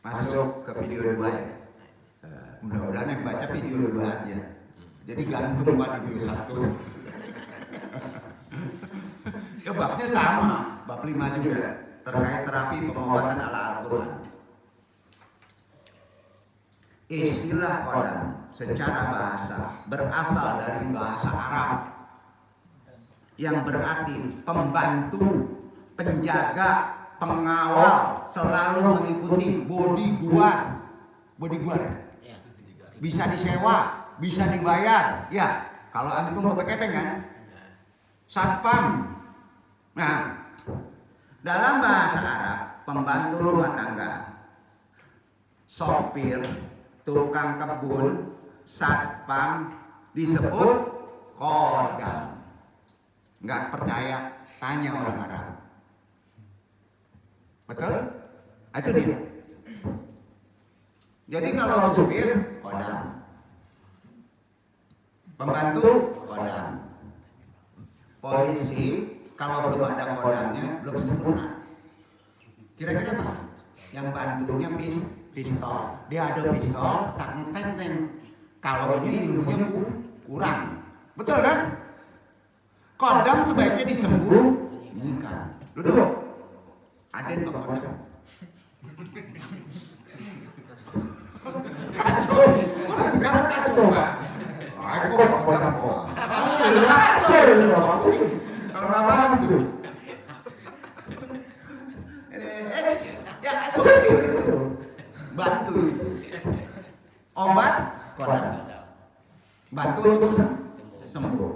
masuk ke video 2 ya. Mudah-mudahan yang baca video 2 aja. Jadi gantung pada video 1. Ya babnya sama, bab 5 juga terkait terapi pengobatan ala Al-Quran. Istilah qadam secara bahasa berasal dari bahasa Arab yang berarti pembantu, penjaga, pengawal, selalu mengikuti bodyguard. Bodyguard ya? Bisa disewa, bisa dibayar. Ya, kalau antum kepepeng kan? Satpam. Nah, dalam bahasa Arab, pembantu rumah tangga, sopir, tukang kebun, satpam disebut qadam. Nggak percaya, tanya orang Arab. Betul? Itu dia. Jadi kalau supir, qadam. Pembantu, qadam. Polisi, kalau belum ada qadamnya, belum sempurna. Kira-kira apa? Yang bantunya pistol. Dia ada pistol, teng. Kalau ini ilmunya kurang. Betul kan? Qadam sebaiknya disembunyikan. Duduk. Aden Pak Qadam. Kacau. Orang sekarang kacau, Pak. Aku Pak Qadam kok. Kacau. Kalau nggak paham tuh. Ya supir itu. Bantu. Obat qadam. Bantu untuk sembuh.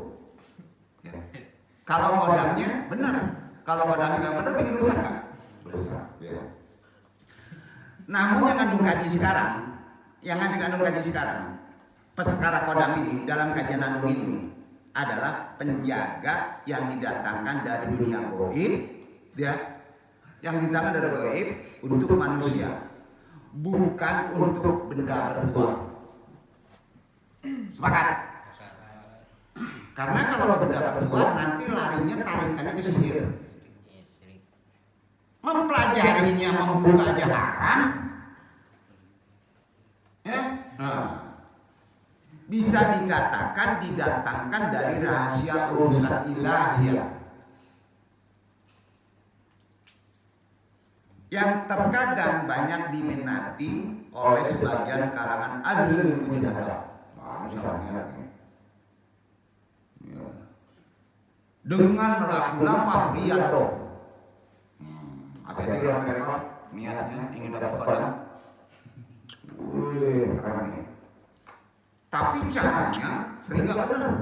Ya. Kalau qadamnya benar. Kalau qadamnya nggak benar, bikin rusak kan? Rusak. Ya. Namun yang kandung kaji sekarang, perkara qadam ini dalam kajian andung ini adalah penjaga yang didatangkan dari dunia gaib, ya, yang didatangkan dari gaib untuk manusia, bukan untuk benda bertuah. Sepakat? Karena kalau benda bertuah nanti larinya tarikannya ke sihir. Mempelajarinya membuka aja haram. Ya? Bisa dikatakan didatangkan dari rahasia urusan ilahiyah yang terkadang banyak diminati oleh sebagian kalangan ahli mujahadah. Dengan melakukan fahriyah. Hati-hati orang mereka niatnya ingin dapat qadam. Keren nih. Tapi caranya sering nggak benar.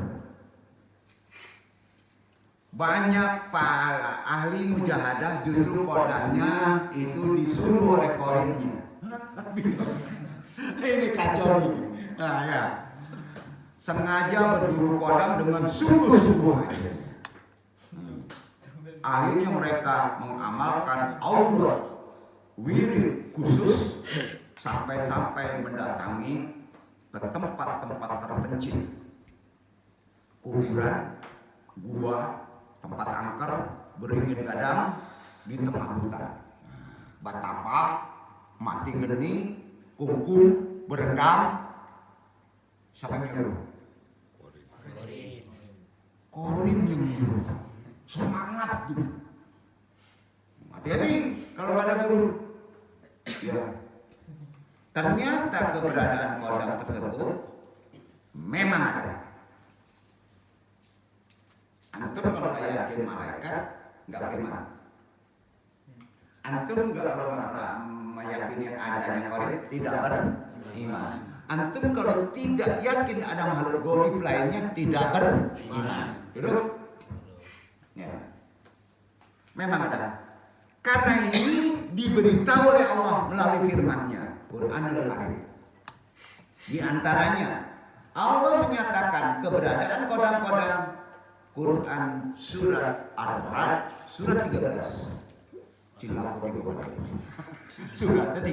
Banyak para ahli mujahadah justru qadamnya itu disuruh oleh korinnya. Ini kacau nih. Nah ya, sengaja berburu qadam dengan sungguh-sungguh. Akhirnya mereka mengamalkan aurat wirid khusus sampai-sampai mendatangi ke tempat-tempat terpencil, kuburan, gua, tempat angker, beringin gadang di tengah hutan. Batapa, mati geni, kungkung, berendam. Siapa yang nyuruh? Korin yang nyuruh. Semangat juga. Hati-hati kalau ada guru. Ya. Ternyata keberadaan qadam tersebut memang ada. Antum kalau yakin malaikat nggak beriman. Antum kalau meyakini adanya qadam tidak beriman. Antum kalau tidak yakin ada makhluk gaib lainnya tidak beriman. Duduk. Ya. Memang ada. Karena ini diberitahu oleh Allah melalui firman-Nya, Quranul Karim. Di antaranya Allah menyatakan keberadaan qadam-qadam Quran surat Ar-Ra'd surat 13. Cilaku 13. Surat 13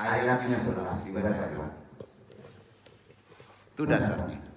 ayatnya 11 dibaca. Itu dasarnya.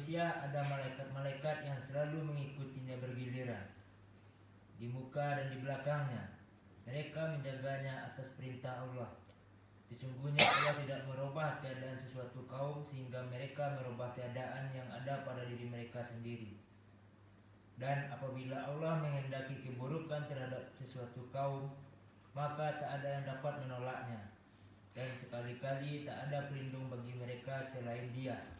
manusia ada malaikat-malaikat yang selalu mengikutinya bergiliran di muka dan di belakangnya. Mereka menjaganya atas perintah Allah. Sesungguhnya Allah tidak merubah keadaan sesuatu kaum sehingga mereka merubah keadaan yang ada pada diri mereka sendiri. Dan apabila Allah menghendaki keburukan terhadap sesuatu kaum, maka tak ada yang dapat menolaknya. Dan sekali-kali tak ada pelindung bagi mereka selain Dia.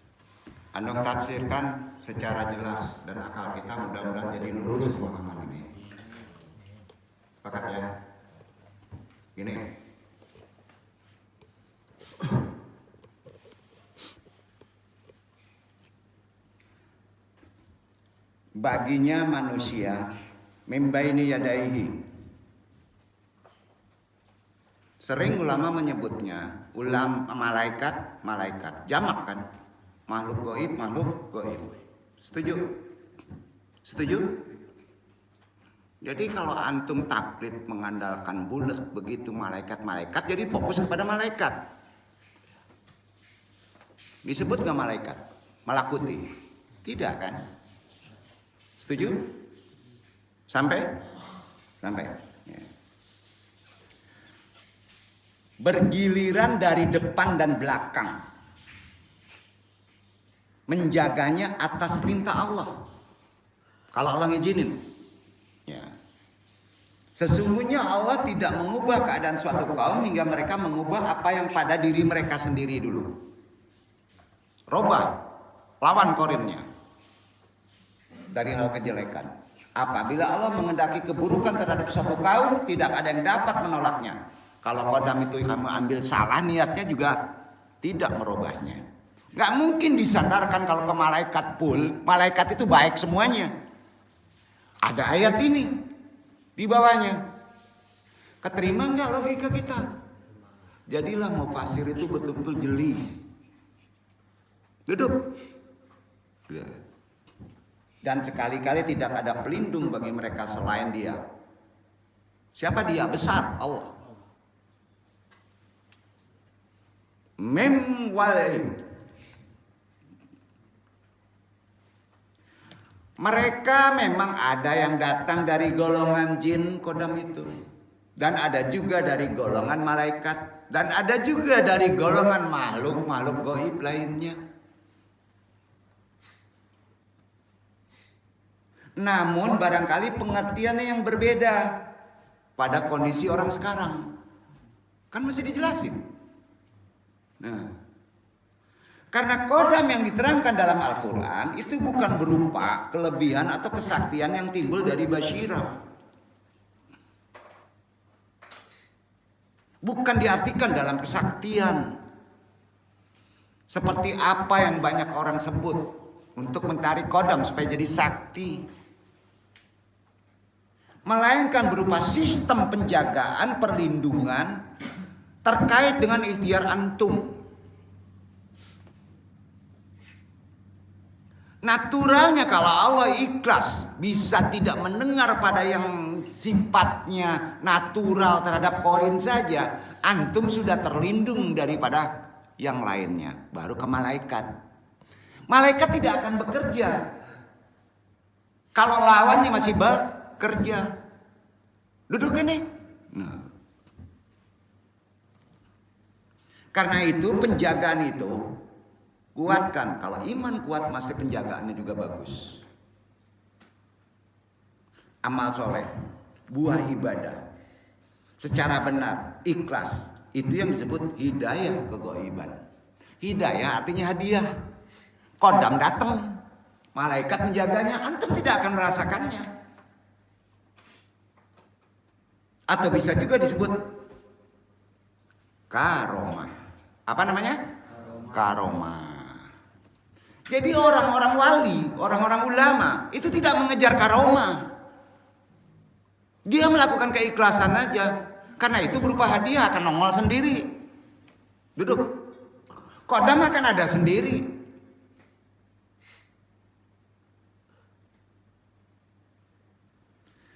Anda tafsirkan secara jelas dan akal kita mudah-mudahan jadi lurus pemahaman ini. Sepakat ya? Gini. Baginya manusia mimbaini yadaihi. Sering ulama menyebutnya malaikat jamak kan? Makhluk goib. Setuju? Jadi kalau antum taklid mengandalkan bulat begitu malaikat, jadi fokus kepada malaikat. Disebut gak malaikat? Malakuti? Tidak kan? Setuju? Sampai? Ya. Bergiliran dari depan dan belakang, menjaganya atas perintah Allah. Kalau Allah ngizinin, ya. Sesungguhnya Allah tidak mengubah keadaan suatu kaum hingga mereka mengubah apa yang pada diri mereka sendiri dulu. Robah, lawan korinnya dari hal kejelekan. Apabila Allah mengendaki keburukan terhadap suatu kaum, tidak ada yang dapat menolaknya. Kalau kodam itu kamu ambil salah, niatnya juga tidak merubahnya. Gak mungkin disandarkan kalau ke malaikat pul, malaikat itu baik semuanya. Ada ayat ini di bawahnya. Keterima nggak logika kita? Jadilah mufasir itu betul-betul jeli. Duduk. Dan sekali-kali tidak ada pelindung bagi mereka selain Dia. Siapa Dia? Besar, Allah. Mim wal. Mereka memang ada yang datang dari golongan jin kodam itu. Dan ada juga dari golongan malaikat. Dan ada juga dari golongan makhluk gaib lainnya. Namun barangkali pengertiannya yang berbeda pada kondisi orang sekarang. Kan mesti dijelasin. Nah, karena kodam yang diterangkan dalam Al-Quran itu bukan berupa kelebihan atau kesaktian yang timbul dari basyirah. Bukan diartikan dalam kesaktian seperti apa yang banyak orang sebut untuk mencari kodam supaya jadi sakti. Melainkan berupa sistem penjagaan perlindungan terkait dengan ikhtiar antum. Naturalnya kalau Allah ikhlas bisa tidak mendengar pada yang sifatnya natural terhadap korin saja, antum sudah terlindung daripada yang lainnya. Baru ke malaikat. Malaikat tidak akan bekerja kalau lawannya masih bekerja. Duduk ini. Nah. Karena itu penjagaan itu kuatkan. Kalau iman kuat, masih penjagaannya juga bagus. Amal soleh, buah ibadah secara benar, ikhlas, itu yang disebut hidayah kegoiban. Hidayah artinya hadiah. Kodam datang, malaikat menjaganya, antum tidak akan merasakannya. Atau bisa juga disebut karomah. Apa namanya? Karomah. Jadi orang-orang wali, orang-orang ulama itu tidak mengejar karomah. Dia melakukan keikhlasan aja. Karena itu berupa hadiah akan nongol sendiri. Duduk. Kodam akan ada sendiri.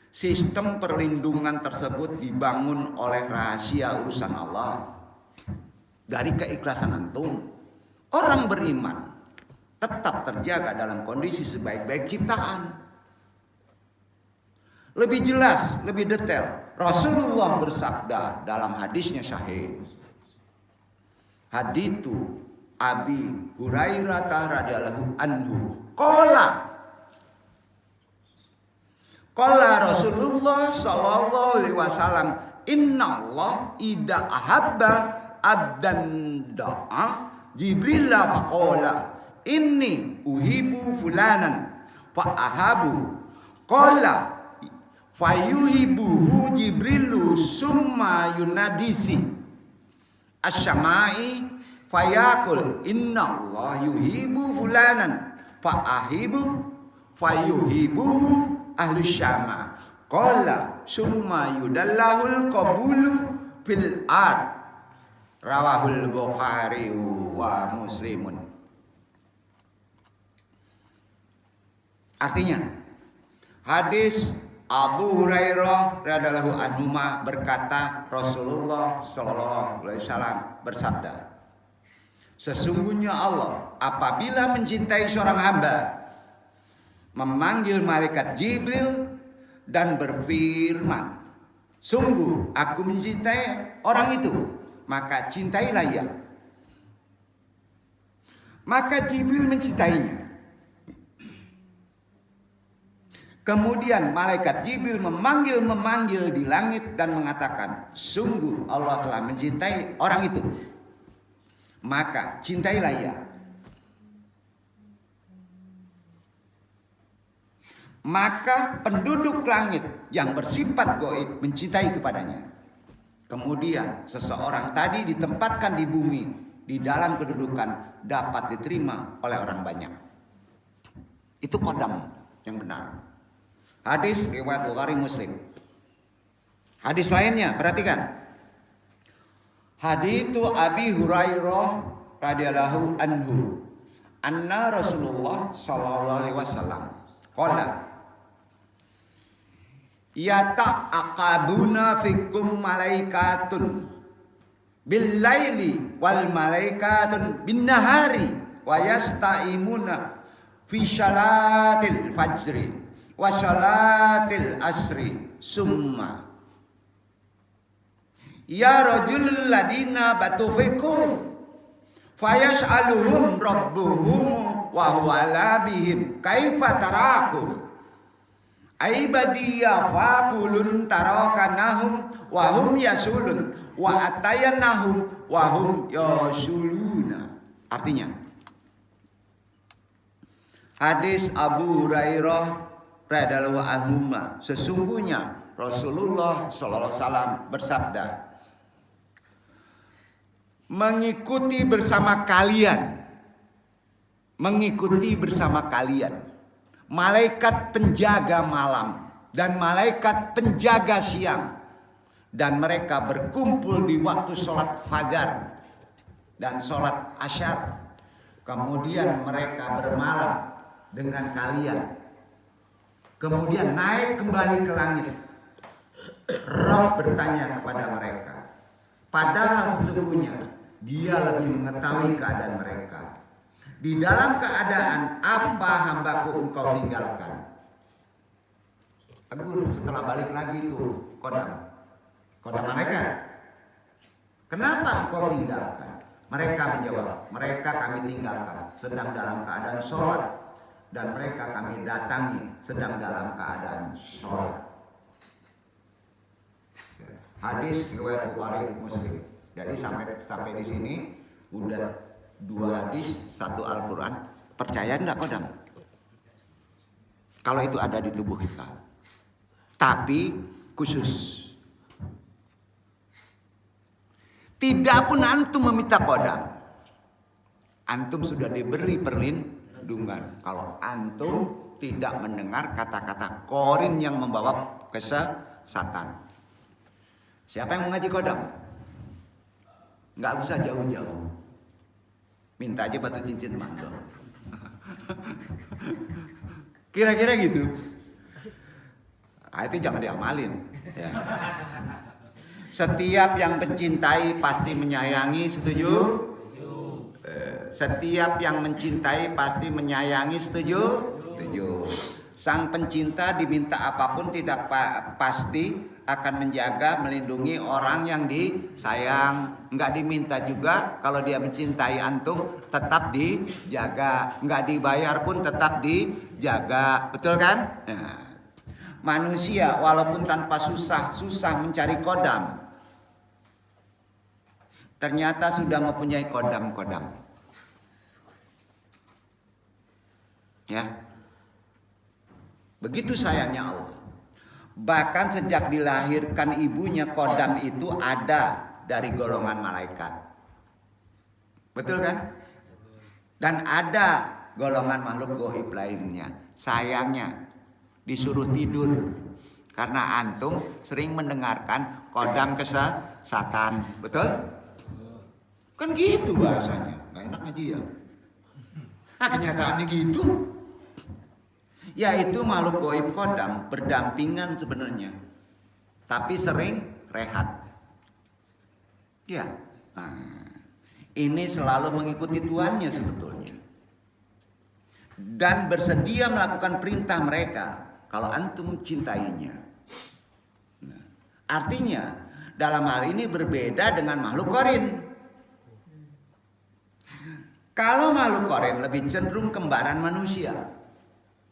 Sistem perlindungan tersebut dibangun oleh rahasia urusan Allah. Dari keikhlasan antum. Orang beriman tetap terjaga dalam kondisi sebaik-baik ciptaan. Lebih jelas, lebih detail, Rasulullah bersabda dalam hadisnya sahih. Hadithu Abi Hurairah radhiyallahu anhu qala Rasulullah sallallahu alaihi wasallam, innallaha idza ahabba abdan da'a Jibril faqala inni uhibbu fulanan fa ahabu qala fayuhibuhu Jibrilu summa yunadisi as-samai fayaqul innallaha yuhibbu fulanan fa ahibu fayuhibuhu ahlu syama qala summa yudallahul qabulu fil ard rawahul Bukhari wa Muslimun. Artinya hadis Abu Hurairah radhiyallahu anhu berkata, Rasulullah sallallahu alaihi wasallam bersabda, sesungguhnya Allah apabila mencintai seorang hamba memanggil malaikat Jibril dan berfirman, sungguh aku mencintai orang itu, maka cintailah ia. Maka Jibril mencintainya. Kemudian malaikat Jibril memanggil di langit dan mengatakan, sungguh Allah telah mencintai orang itu, maka cintailah ia. Maka penduduk langit yang bersifat gaib mencintai kepadanya. Kemudian seseorang tadi ditempatkan di bumi di dalam kedudukan dapat diterima oleh orang banyak. Itu qadam yang benar. Hadis riwayat Bukhari Muslim. Hadis lainnya, perhatikan. Haditsu Abi Hurairah radhiyallahu anhu anna Rasulullah sallallahu alaihi wasallam qala yata'aqabuna fikum malaikatun bil laili wal malaikatun bin nahari wa yasta'imuna fi salatil fajri wa salatil asri summa ya rajulul ladina batu fikum fayas'aluhum rabbuhum wa huwa ala bihim kaifa tarakum aibadiyya faqulun tarakanahum wa hum yasulun wa atayanahum wa hum yasuluna. Artinya hadis Abu Hurairah radhiyallahu anhu, sesungguhnya Rasulullah sallallahu alaihi wasallam bersabda, mengikuti bersama kalian malaikat penjaga malam dan malaikat penjaga siang, dan mereka berkumpul di waktu sholat fajar dan sholat asyar. Kemudian mereka bermalam dengan kalian, kemudian naik kembali ke langit. Rabb bertanya kepada mereka, padahal sesungguhnya Dia lebih mengetahui keadaan mereka. Di dalam keadaan apa hambaku engkau tinggalkan? Tegur setelah balik lagi itu kodam malaikat. Kenapa engkau tinggalkan? Mereka menjawab, mereka kami tinggalkan sedang dalam keadaan sholat, dan mereka kami datangi sedang dalam keadaan sholat. Hadis riwayat Bukhari Muslim. Jadi sampai di sini udah 2 hadis, 1 Al-Quran. Percaya enggak kodam? Kalau itu ada di tubuh kita. Tapi khusus. Tidak pun antum meminta kodam, antum sudah diberi perlindungan. Kalau antum tidak mendengar kata-kata korin yang membawa kesesatan. Siapa yang mengaji kodam? Nggak usah jauh-jauh. Minta aja batu cincin mantul. Kira-kira gitu. Itu jangan diamalin. Ya. Setiap yang mencintai pasti menyayangi, setuju? Setiap yang mencintai pasti menyayangi, setuju? Setuju. Sang pencinta diminta apapun tidak pasti akan menjaga, melindungi orang yang disayang. Nggak diminta juga kalau dia mencintai antum tetap dijaga. Nggak dibayar pun tetap dijaga. Betul kan? Nah, manusia walaupun tanpa susah mencari kodam, ternyata sudah mempunyai kodam-kodam. Ya. Begitu sayangnya Allah. Bahkan sejak dilahirkan ibunya, kodam itu ada dari golongan malaikat. Betul kan? Dan ada golongan makhluk gaib lainnya. Sayangnya disuruh tidur. Karena antum sering mendengarkan kodam kesesatan. Betul? Kan gitu bahasanya. Gak enak aja ya. Nah, kenyataannya gitu. Yaitu makhluk gaib kodam berdampingan sebenarnya, tapi sering rehat. Ya, nah, ini selalu mengikuti tuannya sebetulnya, dan bersedia melakukan perintah mereka kalau antum cintainya. Nah, artinya dalam hal ini berbeda dengan makhluk qarin. Kalau makhluk qarin lebih cenderung kembaran manusia.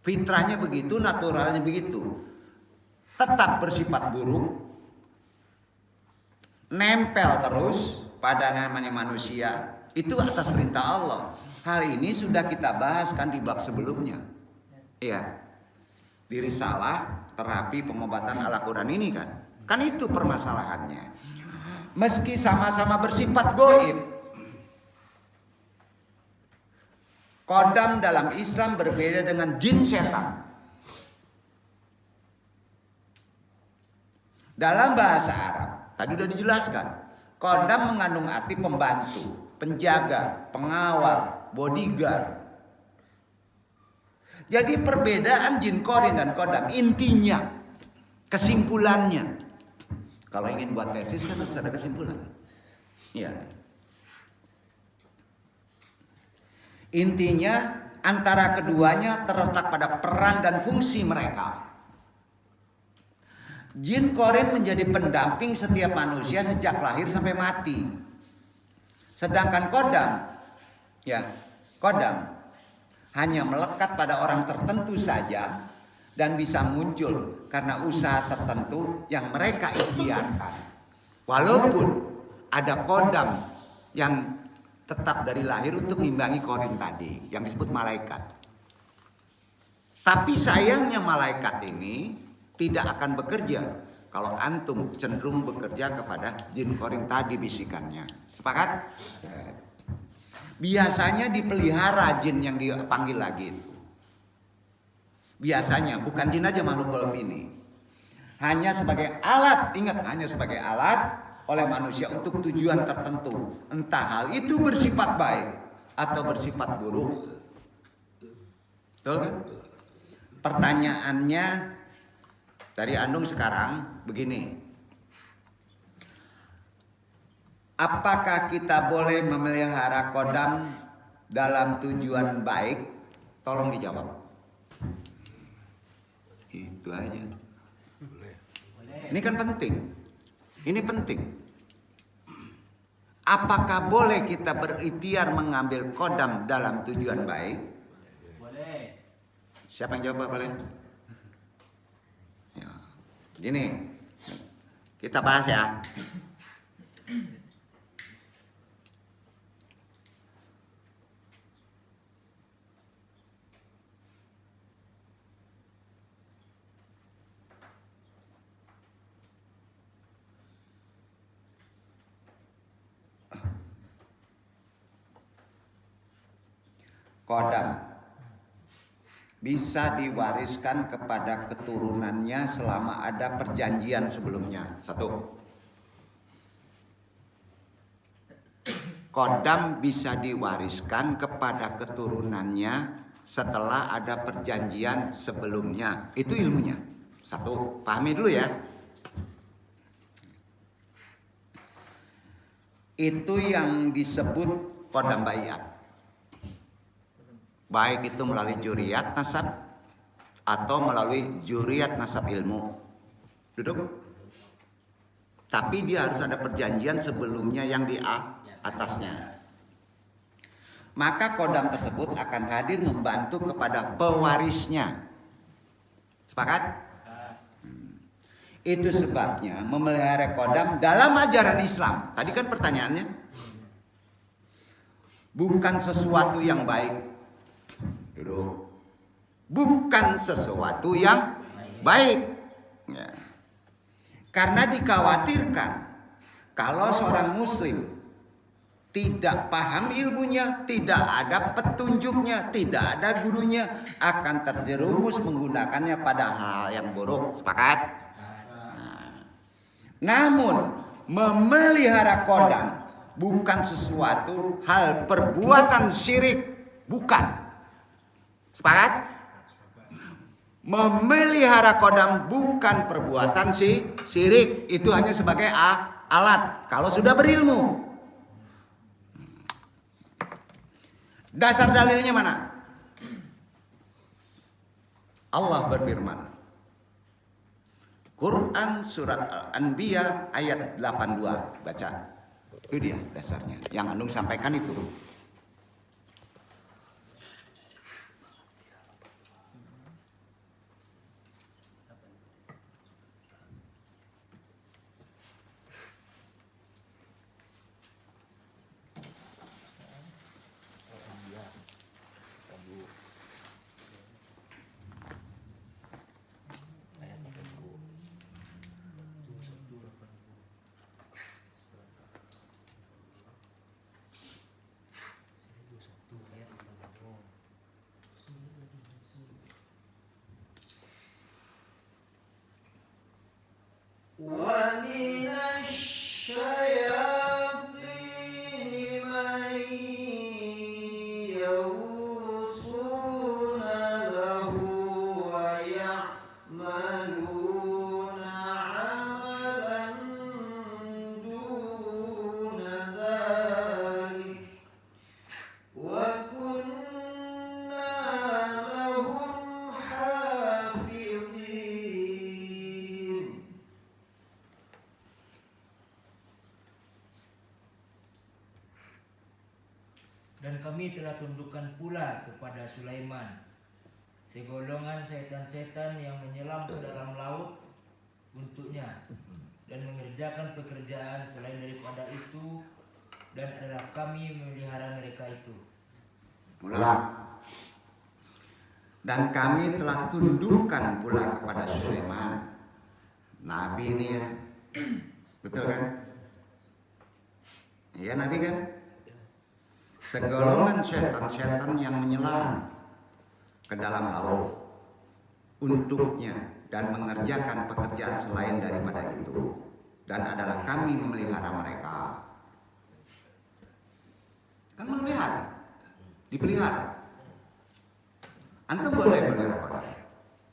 Fitrahnya begitu, naturalnya begitu. Tetap bersifat buruk. Nempel terus pada namanya manusia. Itu atas perintah Allah. Hal ini sudah kita bahaskan di bab sebelumnya. Iya. Di risalah terapi pengobatan ala Quran ini kan. Kan itu permasalahannya. Meski sama-sama bersifat gaib, kodam dalam Islam berbeda dengan jin setan. Dalam bahasa Arab, tadi sudah dijelaskan, kodam mengandung arti pembantu, penjaga, pengawal, bodyguard. Jadi perbedaan jin qarin dan kodam intinya, kesimpulannya. Kalau ingin buat tesis kan harus ada kesimpulan. Ya. Intinya antara keduanya terletak pada peran dan fungsi mereka. Jin qarin menjadi pendamping setiap manusia sejak lahir sampai mati. Sedangkan kodam hanya melekat pada orang tertentu saja dan bisa muncul karena usaha tertentu yang mereka ikhtiarkan. Walaupun ada kodam yang tetap dari lahir untuk mengimbangi qarin tadi yang disebut malaikat. Tapi sayangnya malaikat ini tidak akan bekerja kalau antum cenderung bekerja kepada jin qarin tadi bisikannya. Sepakat? Biasanya dipelihara jin yang dipanggil lagi itu. Biasanya bukan jin aja makhluk gaib ini. Hanya sebagai alat, ingat, hanya sebagai alat oleh manusia untuk tujuan tertentu. Entah hal itu bersifat baik atau bersifat buruk. Betul kan? Pertanyaannya dari Andung sekarang begini. Apakah kita boleh memelihara kodam dalam tujuan baik? Tolong dijawab. Itu aja. Ini kan penting. Ini penting. Apakah boleh kita berikhtiar mengambil kodam dalam tujuan baik? Boleh. Siapa yang jawab boleh? Ya. Gini, kita bahas ya. Kodam bisa diwariskan kepada keturunannya selama ada perjanjian sebelumnya. Satu. Kodam bisa diwariskan kepada keturunannya setelah ada perjanjian sebelumnya. Itu ilmunya. Satu, pahami dulu ya. Itu yang disebut kodam baiat. Baik itu melalui juriyat nasab atau melalui juriyat nasab ilmu. Duduk. Tapi dia harus ada perjanjian sebelumnya yang di atasnya. Maka kodam tersebut akan hadir membantu kepada pewarisnya. Sepakat? Itu sebabnya memelihara kodam dalam ajaran Islam. Tadi kan pertanyaannya, bukan sesuatu yang baik. Duduk. Bukan sesuatu yang baik. Ya. Karena dikhawatirkan kalau seorang muslim tidak paham ilmunya, tidak ada petunjuknya, tidak ada gurunya, akan terjerumus menggunakannya pada hal yang buruk. Sepakat? Namun memelihara kodam bukan sesuatu hal perbuatan syirik, bukan. Sepakat? Memelihara kodam bukan perbuatan syirik, itu hanya sebagai alat kalau sudah berilmu. Dasar dalilnya mana? Allah berfirman, Quran surat Al-Anbiya ayat 82. Baca. Itu dia dasarnya. Yang Andung sampaikan itu. ومن الشياطين من يغوصون له ويعملون عملا دون ذلك وكنا لهم حافظين. Dan kami telah tundukkan pula kepada Sulaiman segolongan setan-setan yang menyelam ke dalam laut untuknya dan mengerjakan pekerjaan selain daripada itu, dan adalah kami memelihara mereka itu. Ulang. Dan kami telah tundukkan pula kepada Sulaiman, Nabi ini ya. Betul kan? Iya Nabi kan? Segolongan setan-setan yang menyelam ke dalam laut untuknya dan mengerjakan pekerjaan selain daripada itu, dan adalah kami memelihara mereka. Kan memelihara, dipelihara. Antum boleh melihara kodam,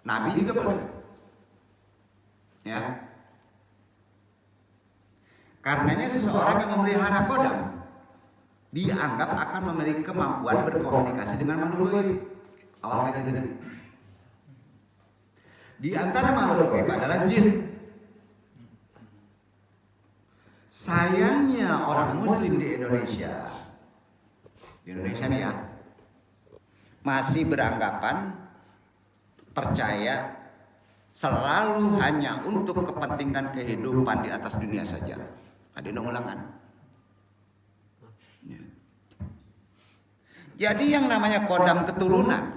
Nabi juga boleh, ya. Karenanya seseorang yang memelihara kodam dianggap akan memiliki kemampuan berkomunikasi dengan makhluk gaib. Awal kaji tadi. Di antara makhluk gaib adalah jin. Sayangnya orang muslim di Indonesia nih ya, masih beranggapan percaya selalu hanya untuk kepentingan kehidupan di atas dunia saja. Ada ulangan. Jadi yang namanya kodam keturunan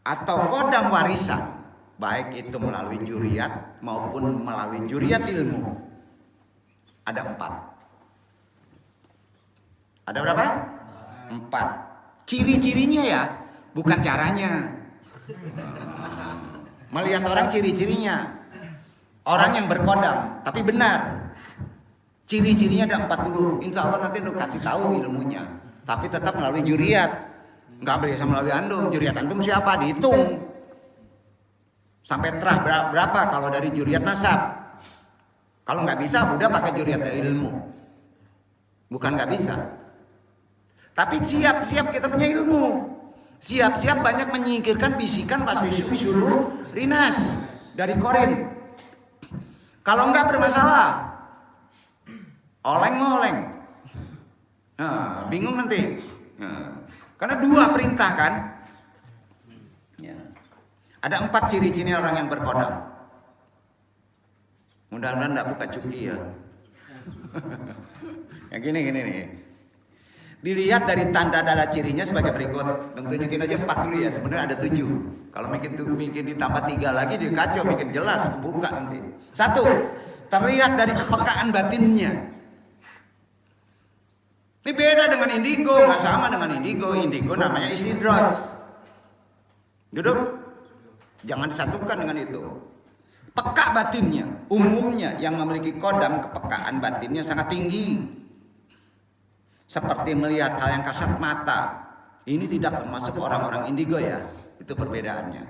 atau kodam warisan, baik itu melalui juriyat maupun melalui juriyat ilmu, ada 4. Ada berapa? 4. Ciri-cirinya ya, bukan caranya. Melihat orang ciri-cirinya. Orang yang berkodam, tapi benar. Ciri-cirinya ada 40. Insya Allah nanti lu kasih tahu ilmunya. Tapi tetap melalui juriyat. Nggak bisa melalui andum. Juriyat andum siapa? Dihitung. Sampai terah berapa kalau dari juriyat nasab. Kalau nggak bisa, udah pakai juriyat ilmu. Bukan nggak bisa. Tapi siap-siap kita punya ilmu. Siap-siap banyak menyingkirkan bisikan waswisu wisulu rinas dari korin. Kalau enggak bermasalah. Oleng. Nah, bingung nanti. Nah, karena 2 perintah kan. Ya. Ada 4 ciri-ciri orang yang berkodam. Mudah-mudahan enggak buka cuki ya. Yang gini nih. Dilihat dari tanda-tanda cirinya sebagai berikut. Tunjukin aja 4 dulu ya. Sebenarnya ada 7. Kalau bikin ditambah 3 lagi dia kacau, bikin jelas, buka nanti. 1. Terlihat dari kepekaan batinnya. Ini beda dengan indigo, nggak sama dengan indigo. Indigo namanya istidraj. Duduk, jangan disatukan dengan itu. Peka batinnya, umumnya yang memiliki kodam kepekaan batinnya sangat tinggi. Seperti melihat hal yang kasat mata. Ini tidak termasuk orang-orang indigo ya, itu perbedaannya.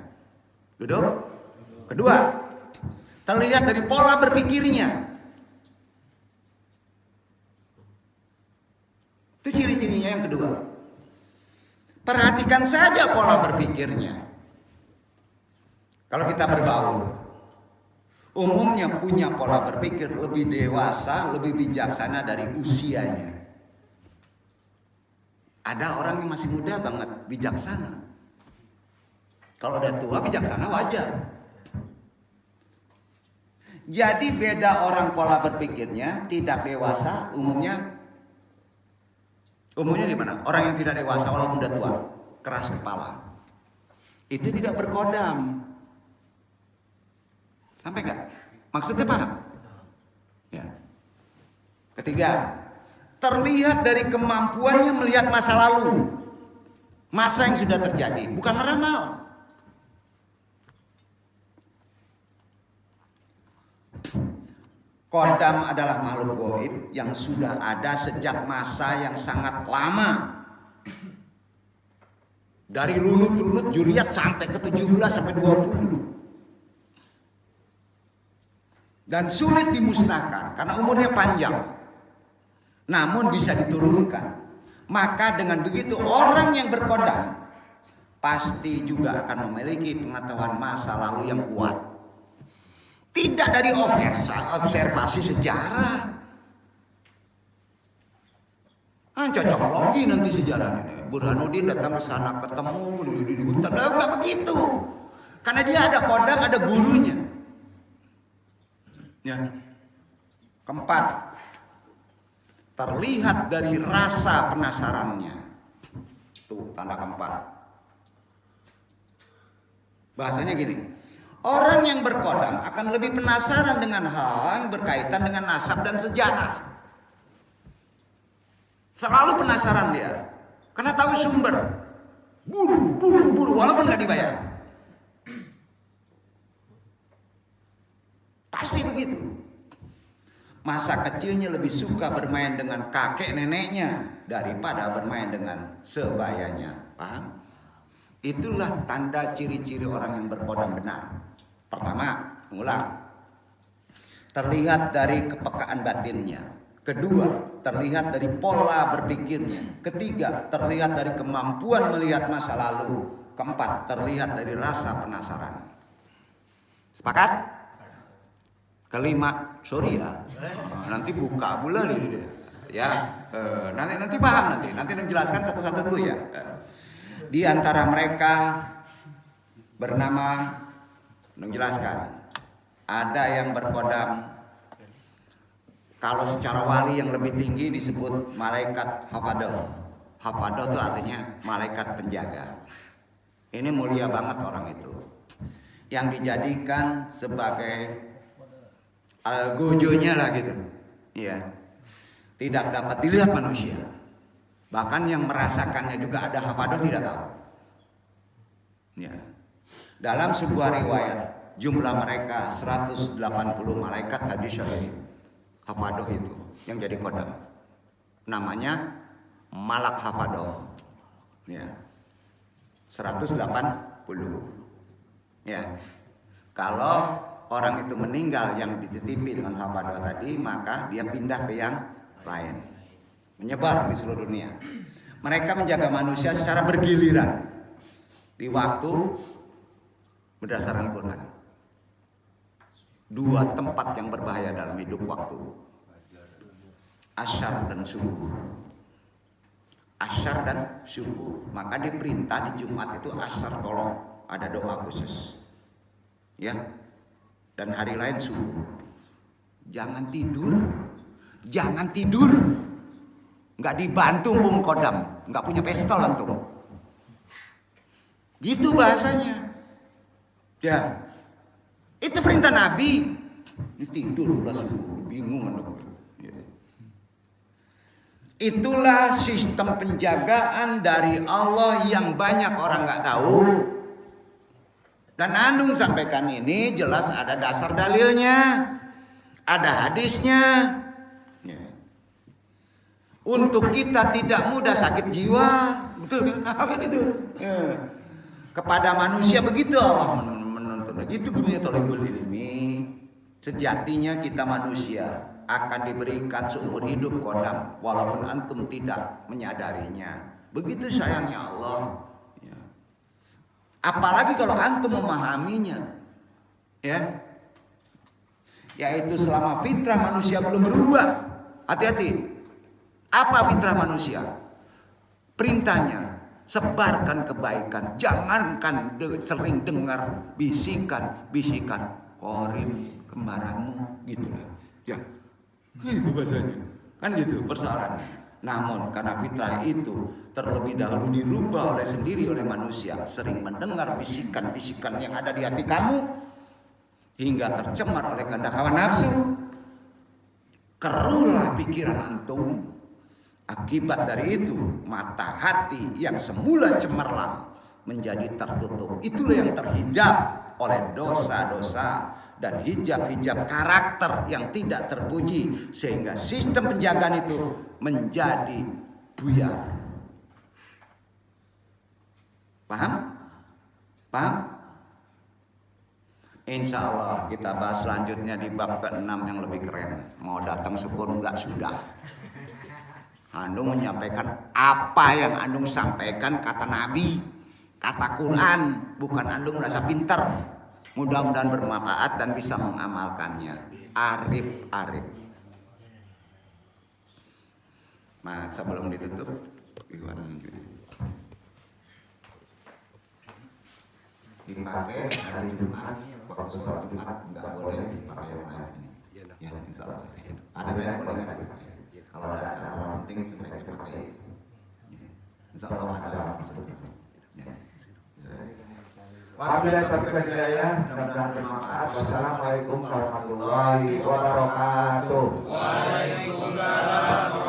Duduk. Kedua, terlihat dari pola berpikirnya. Itu ciri-cirinya yang kedua. Perhatikan saja pola berpikirnya. Kalau kita berbaur, umumnya punya pola berpikir lebih dewasa, lebih bijaksana dari usianya. Ada orang yang masih muda banget, bijaksana. Kalau udah tua, bijaksana wajar. Jadi beda orang pola berpikirnya, tidak dewasa, umumnya di mana? Orang yang tidak dewasa walaupun udah tua, keras kepala. Itu tidak berkodam. Sampai nggak? Maksudnya paham? Ya. Ketiga, terlihat dari kemampuannya melihat masa lalu, masa yang sudah terjadi, bukan meramal. Kodam adalah makhluk gaib yang sudah ada sejak masa yang sangat lama. Dari runut-runut juriat sampai ke 17 sampai 20. Dan sulit dimusnahkan karena umurnya panjang. Namun bisa diturunkan. Maka dengan begitu orang yang berkodam pasti juga akan memiliki pengetahuan masa lalu yang kuat. Tidak dari observasi sejarah. Cocok logi nanti sejarahnya. Burhanuddin datang ke sana ketemu di hutan. Enggak begitu. Karena dia ada kodam, ada gurunya. Ya. Keempat, terlihat dari rasa penasarannya. Tuh tanda keempat. Bahasanya gini. Orang yang berkodam akan lebih penasaran dengan hal yang berkaitan dengan nasab dan sejarah. Selalu penasaran dia. Karena tahu sumber. Buru walaupun nggak dibayar. Pasti begitu. Masa kecilnya lebih suka bermain dengan kakek neneknya daripada bermain dengan sebayanya. Paham? Itulah tanda ciri-ciri orang yang berkodam benar. Pertama, ulang. Terlihat dari kepekaan batinnya. Kedua, terlihat dari pola berpikirnya. Ketiga, terlihat dari kemampuan melihat masa lalu. Keempat, terlihat dari rasa penasaran. Sepakat? Kelima, sorry ya. Nanti buka bulan ini. Ya, nanti paham nanti. Nanti menjelaskan satu-satu dulu ya. Di antara mereka bernama menjelaskan ada yang berkodam kalau secara wali yang lebih tinggi disebut malaikat hafadoh. Hafadoh itu artinya malaikat penjaga. Ini mulia banget orang itu yang dijadikan sebagai algojonya lah gitu. Iya. Tidak dapat dilihat manusia. Bahkan yang merasakannya juga ada hafadoh tidak tahu. Ya. Dalam sebuah riwayat jumlah mereka 180 malaikat hadis syahid. Hafadoh itu yang jadi kodam. Namanya Malak Hafadoh. Ya. 180. Ya. Kalau orang itu meninggal yang dititipi dengan hafadoh tadi, maka dia pindah ke yang lain. Menyebar di seluruh dunia. Mereka menjaga manusia secara bergiliran di waktu berdasarkan Quran. 2 tempat yang berbahaya dalam hidup waktu: asyar dan subuh. Asyar dan subuh. Maka diperintah di Jumat itu asyar, tolong ada doa khusus, ya. Dan hari lain subuh. Jangan tidur, jangan tidur. Nggak dibantu pun kodam, nggak punya pistol antum. Gitu bahasanya. Ya, itu perintah Nabi. Tidur udah subuh, bingung antum. Itulah sistem penjagaan dari Allah yang banyak orang nggak tahu. Dan Andung sampaikan ini jelas ada dasar dalilnya, ada hadisnya. Untuk kita tidak mudah sakit jiwa, betul kan? Itu kepada manusia begitu Allah menuntut. Begitu gunanya thalibul ilmi. Sejatinya kita manusia akan diberikan seumur hidup kodam, walaupun antum tidak menyadarinya. Begitu sayangnya Allah. Ya. Apalagi kalau antum memahaminya, ya, yaitu selama fitrah manusia belum berubah. Hati-hati. Apa fitrah manusia? Perintahnya sebarkan kebaikan, jangankan sering dengar bisikan korin kembaranmu, gitulah. Ya. Itu bahasanya. Kan gitu persoalannya. Namun karena fitrah itu terlebih dahulu dirubah oleh manusia, sering mendengar bisikan-bisikan yang ada di hati kamu hingga tercemar oleh kehendak hawa nafsu, keruhlah pikiran antum. Akibat dari itu mata hati yang semula cemerlang menjadi tertutup. Itulah yang terhijab oleh dosa-dosa dan hijab-hijab karakter yang tidak terpuji, sehingga sistem penjagaan itu menjadi buyar. Paham? Paham? Insya Allah kita bahas selanjutnya di bab ke-6 yang lebih keren. Mau datang syukur enggak sudah. Andung menyampaikan apa yang Andung sampaikan, kata Nabi, kata Quran, bukan Andung merasa pintar. Mudah-mudahan bermanfaat dan bisa mengamalkannya. Arif. Nah, sebelum ditutup, dipakai hari Jumat, waktu sholat Jumat nggak boleh dipakai yang lain. Ya, insya Allah. Ada yang boleh nggak dipakai? Kalau ada acara penting sebaiknya dipakai. Insya Allah ada maksudnya. Wabillahi taufiq wal hidayah, mudah-mudahan bermanfaat. Wassalamualaikum warahmatullahi wabarakatuh. Waalaikumsalam.